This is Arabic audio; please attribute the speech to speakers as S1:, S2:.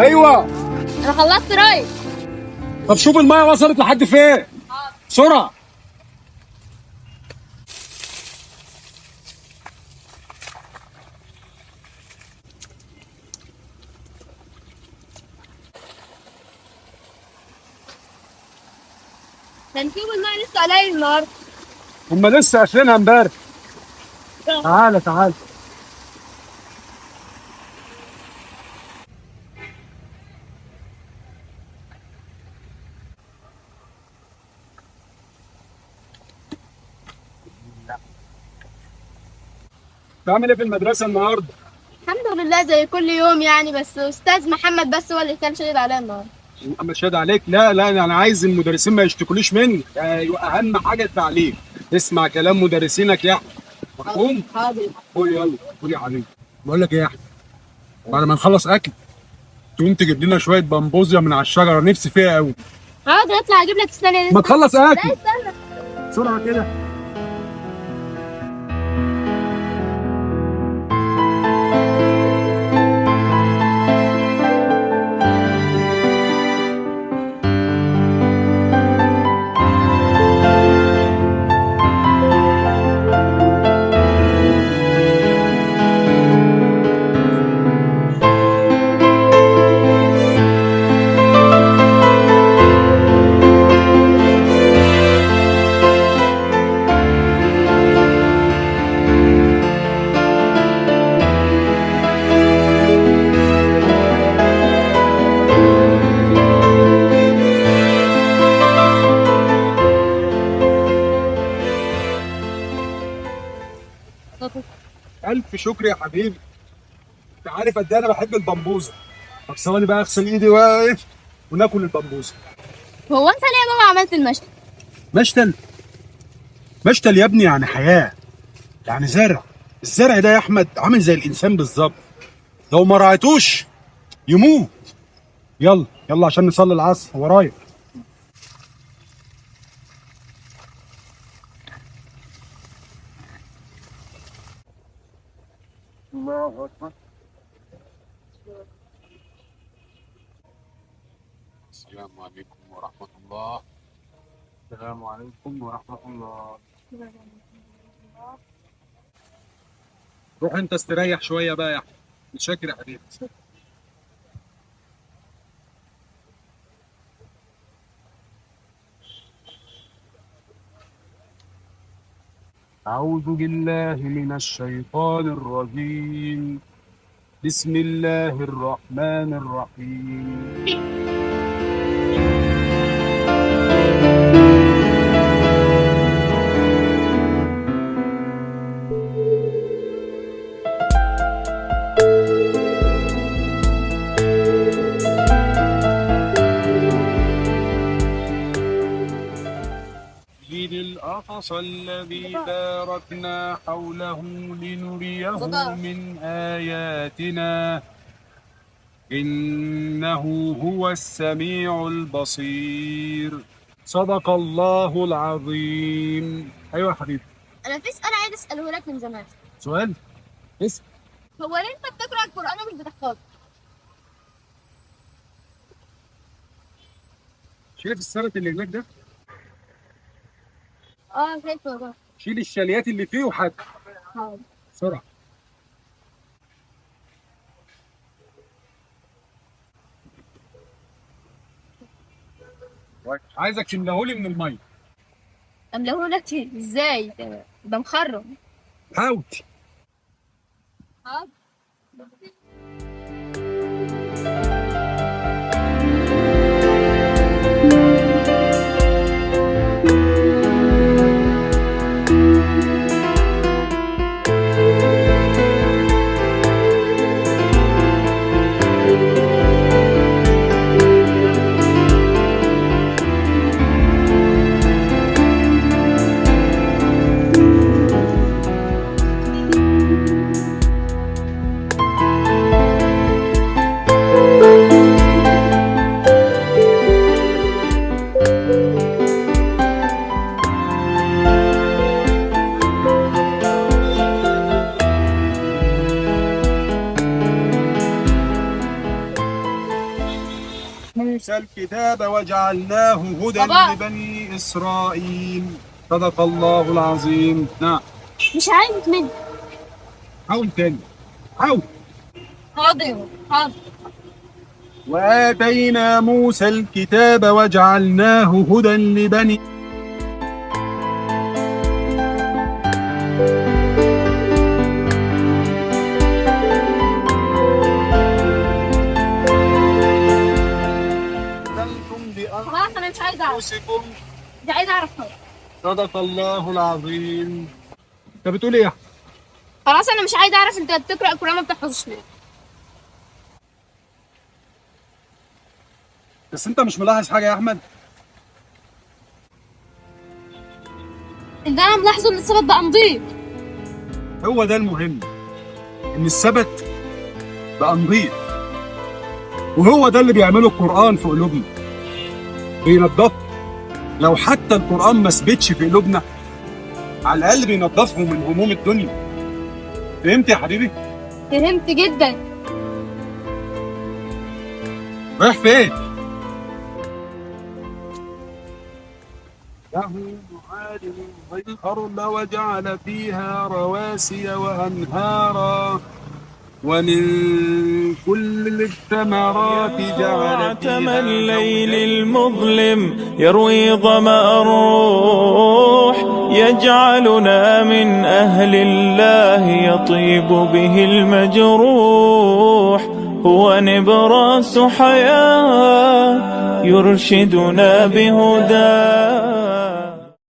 S1: ايوه.
S2: انا خلصت راي.
S1: طب شوف الميه وصلت لحد فين بسرعه.
S2: كان في والله لسه قليل النهارده.
S1: هم لسه قافلينها امبارح. تعالى تعالى. بتعمل ايه في المدرسه النهارده؟
S2: الحمد لله زي كل يوم يعني، بس استاذ محمد بس هو اللي كان شديد عليا النهارده.
S1: محمد شاد عليك؟ لا لا، انا عايز المدرسين ما يشتكوليش مني. ايوه، اهم حاجه التعليم. اسمع كلام مدرسينك يا احمد. مفهوم؟
S2: حاضر.
S1: قول يلا، قول يا حبيبي. بقول لك ايه يا احمد، بعد ما نخلص اكل تقوم تجيب لنا شويه بامبوزيا من على الشجره، نفسي فيها قوي.
S2: حاضر اطلع اجيب لك الثانيه.
S1: ما تخلص
S2: لا
S1: اكل
S2: استنى.
S1: بسرعه كده. الف شكر يا حبيبي. انت عارف قد ايه انا بحب البامبوزه. طب ثواني بقى اغسل ايدي واقف وناكل البامبوزه.
S2: هو انت ليه يا بابا عملت المشي؟
S1: مشتل؟ مشتل يا ابني يعني حياه، يعني زرع. الزرع ده يا احمد عامل زي الانسان بالظبط، لو ما رعيتوش يموت. يلا يلا عشان نصلي العصر ورايا. الله اكبر. السلام عليكم ورحمه الله. السلام عليكم ورحمه الله. روح انت استريح شويه بقى يا احمد. متشكر يا حبيبي. أعوذ بالله من الشيطان الرجيم. بسم الله الرحمن الرحيم. المسجد الأقصى الذي باركنا حوله لنريه من آياتنا إنه هو السميع البصير. صدق الله العظيم. أيوة يا حبيبي.
S2: انا في سؤال عايز اساله لك من زمان.
S1: سؤال؟ اسم.
S2: هو ليه انت بتقرا القران ومش بتحفظه؟
S1: شايف السرت اللي هناك ده؟
S2: اه شايفه بابا.
S1: شيل الشاليات اللي فيه وحد.
S2: حاضر.
S1: بسرعة. عايزك تملهولي من المية.
S2: املهولك ازاي؟ ده مخرم.
S1: حاول.
S2: حاضر.
S1: موسى الكتاب وجعلناه هدى
S2: بابا.
S1: لبني إسرائيل. صدق الله العظيم. نعم.
S2: مش عايز مني.
S1: حاول تاني، حاول.
S2: حاضر حاضر.
S1: وآتينا موسى الكتاب وجعلناه هدى لبني
S2: خلاص انا مش عايز اعرف.
S1: بأنفسكم.
S2: مش عايز اعرف خالص.
S1: صدق الله العظيم. انت بتقول ايه يا أحمد؟
S2: خلاص انا مش عايز اعرف، انت بتقرا القران ما بتحفظش ليه؟
S1: بس انت مش ملاحظ حاجه يا احمد؟
S2: اللي انا ملاحظه ان السبت بقى نضيف.
S1: هو ده المهم، ان السبت بقى نضيف، وهو ده اللي بيعمله القران في قلوبنا، بينضف. لو حتى القران ما ثبتش في قلوبنا، على الاقل بينضفهم من هموم الدنيا. فهمت يا حبيبي؟
S2: فهمت جدا.
S1: رايح فين؟ له معالم الأرض وجعل فيها رواسي وأنهارا ومن كل الثمرات جعل فيها
S3: الليل المظلم يروي ظمأ الروح، يجعلنا من أهل الله يطيب به المجروح. هو نبراس حياة يرشدنا بهداه.